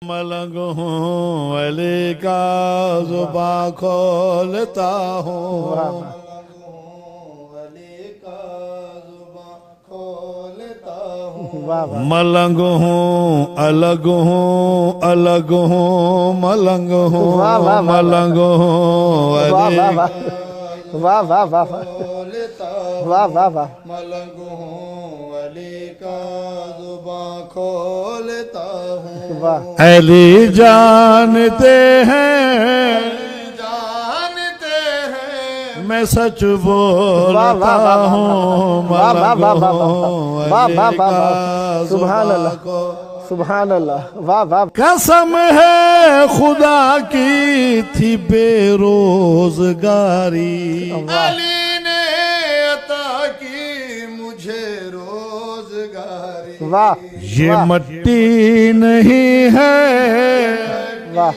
ملنگ ہوں علی کا زباں کھولتا ہوں ملنگ ہوں الگ ہوں الگ ہوں ملنگ ہوں ملنگ ہوں علی واہ واہ واہ واہ واہ واہ ملنگ ہوں علی کا زباں کھولتا ہوں واہ علی جانتے ہیں میں سچ بولتا ہوں ملنگ ہوں علی کا سبحان زباں اللہ سبحان اللہ واہ واہ قسم ہے خدا کی تھی بے روزگاری علی نے عطا کی مجھے روزگاری واہ یہ مٹی نہیں ہے واہ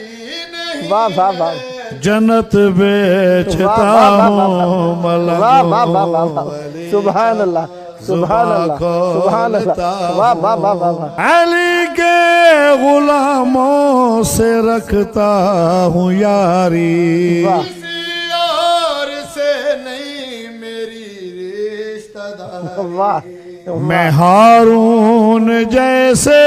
واہ واہ واہ جنت بیچتا ہوں ملنگ واہ واہ واہ واہ ہوں واہ علی سبحان اللہ سبحان اللہ سبحان اللہ واہ واہ واہ واہ واہ علی کے غلاموں سے رکھتا ہوں یاری واہ کسی اور سے نہیں میری رشتہ داری واہ میں ہارون جیسے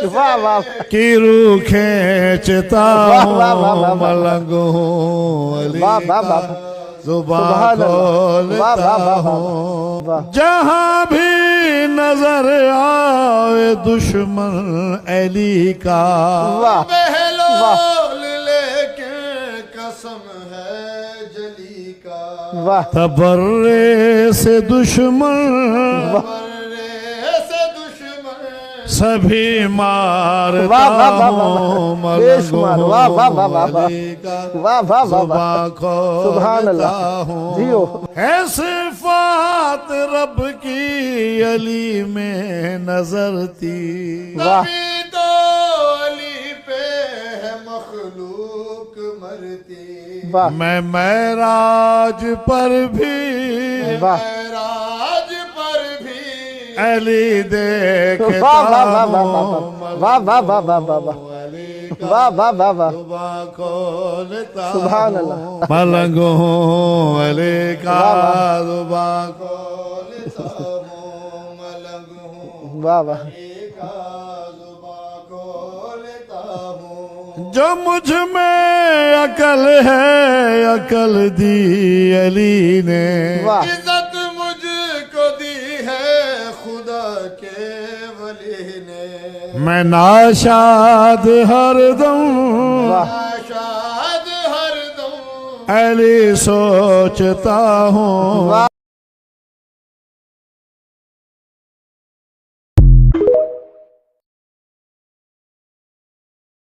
واہ واہ کی روح کھینچتا واہ واہ واہ واہ ہوں ملنگ ہوں علی واہ واہ کا واہ زباں سبحان اللہ واہ واہ کھولتا واہ ہوں واہ جہاں بھی نظر آئے دشمن علی کا واہ بہلول لیکن قسم ہے جلی کا واہ تبرے سے دشمن سبھی مارتا واہ واہ واہ ہوں واہ بے شمار واہ واہ واہ واہ واہ علی کا واہ واہ واہ زباں سبحان کھولتا اللہ ہوں جیو ہے صفات رب کی علی میں نظر تھی واہ تبھی تو علی پہ ہے مخلوق مرتی واہ میں معراج پر بھی واہ معراج پر بھی علی دیکھتا واہ واہ واہ واہ ہوں واہ واہ واہ واہ واہ واہ علی کا واہ واہ واہ واہ زباں کھولتا سبحان اللہ ملنگ ہوں علی کا زباں کھولتا ہوں ملنگ ہوں واہ واہ علی کا زباں کھولتا ہوں جو مجھ میں عقل ہے عقل دی علی نے واہ عزت مجھ کو دی ہے خدا کے ولی نے میں ناشاد ہر دم واہ ناشاد ہر دم علی سوچتا ہوں واہ